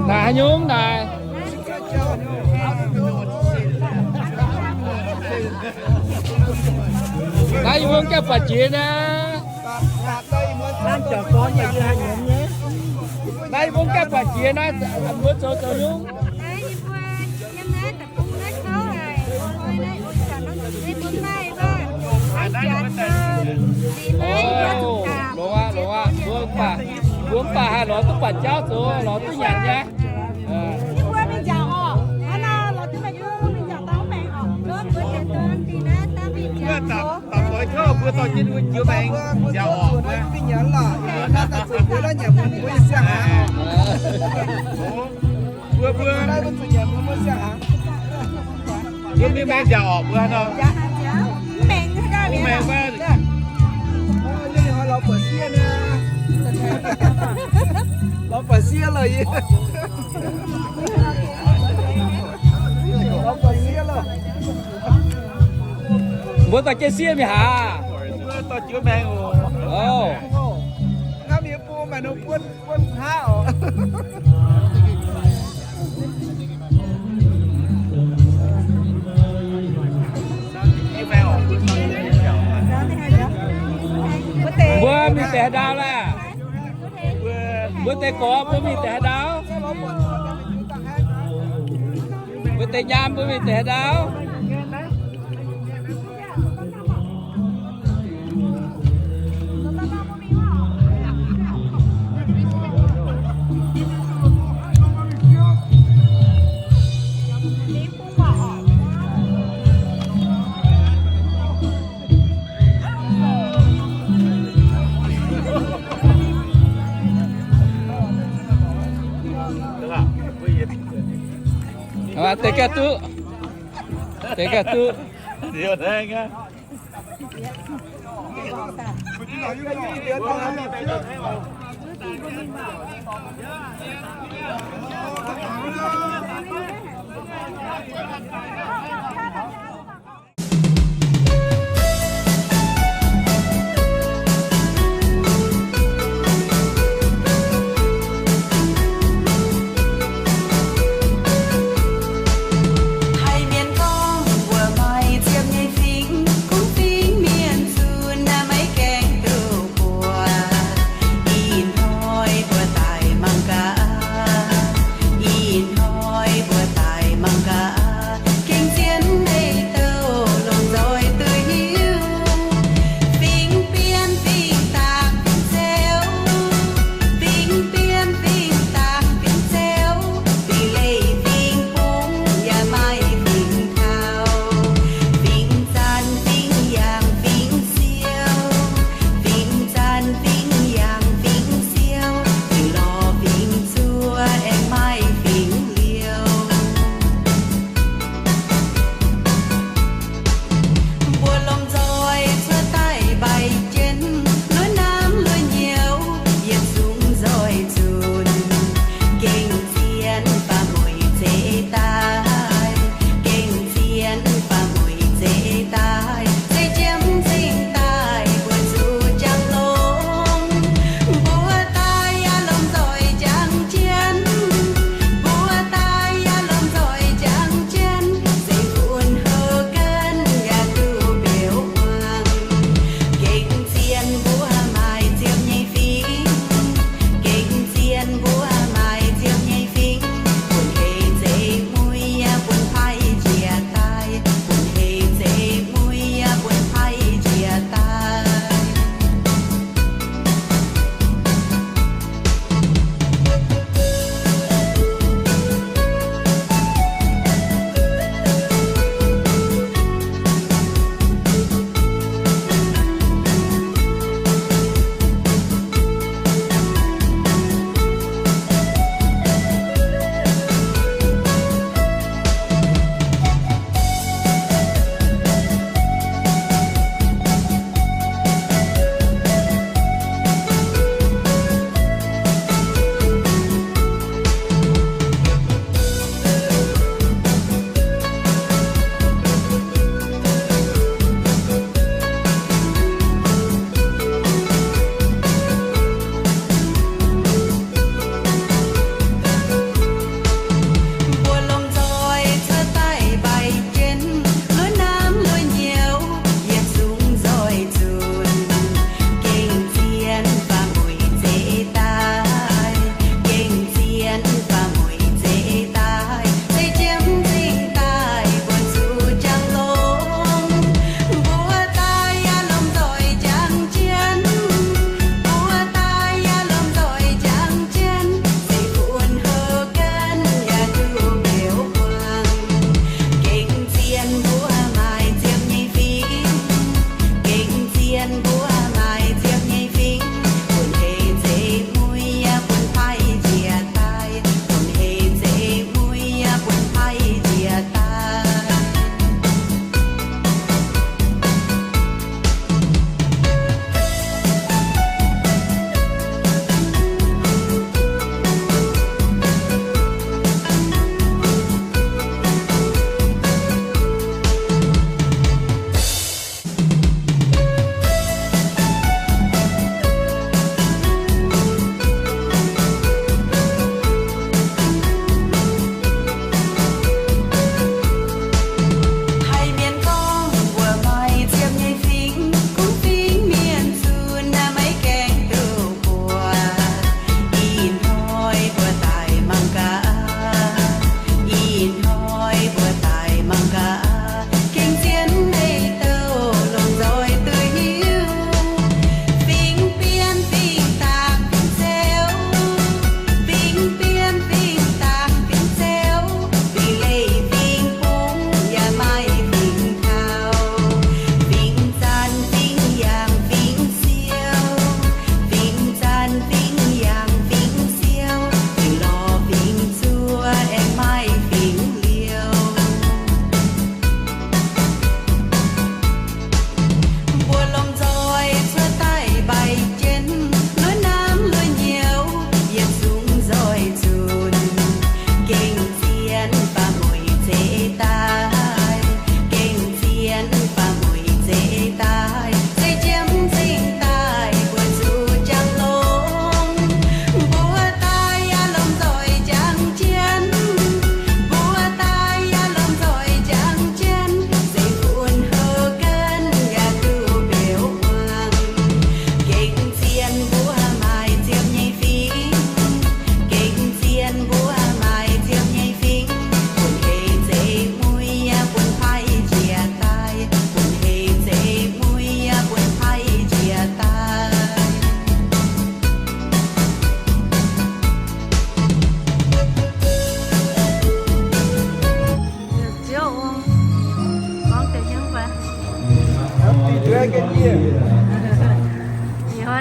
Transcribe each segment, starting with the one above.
Nà nhúng này. Đây vương cái bạch chị nè. Đang chờ con nhà như hai nhóm nhé. Đây vương cái bạch chị nè. Anh muốn cho nhúng. Vương bà hai lọ tức bà cháu số lọ tức nhạt nhá. tập với thơ vừa tao trên vừa chiếu mày chào họ Cái nhớ là ta tự vừa đó nhà mình vừa xe hả? vừa Đây bên nhà mình vừa xe hả? vừa đi mang chào họ vừa đâu mẹ ba Nhưng họ lọc bờ xe nè. Lọc bờ xe rồi gì? Lọc bờ xe rồi. Muốn ta chơi xe mày hả? vừa tao chiếu mày Ồ. Ngắm địaปูmà nó quân hao. Vừa mình tẻ đào là. Vừa tẻ có vừa mình tẻ đào. Vừa tẻ nhám vừa mình tẻ đào. Teka tu. Teka tu. Điều này nghe. Hãy subscribe cho kênh Ghiền Mì Gõ để không bỏ lỡ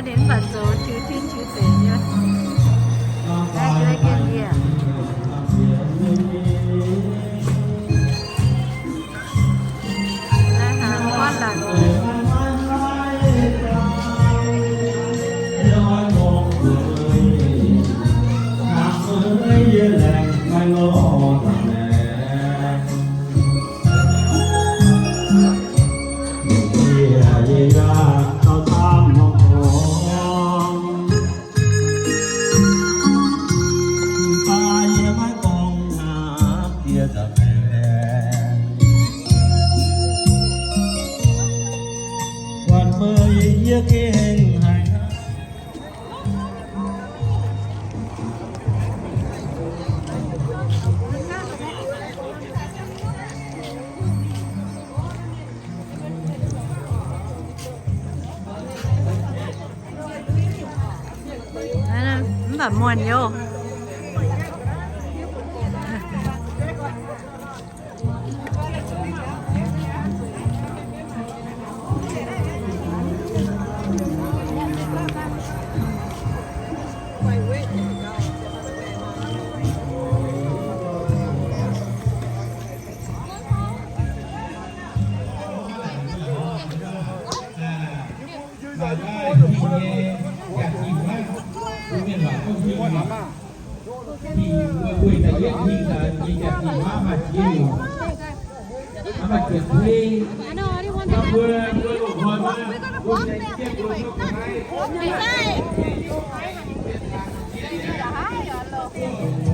đến bản số chứ thiên chứ tế nhá đây kia kia đây hàng con là nó muôn vô Hãy subscribe cho kênh Ghiền Mì Gõ để không bỏ lỡ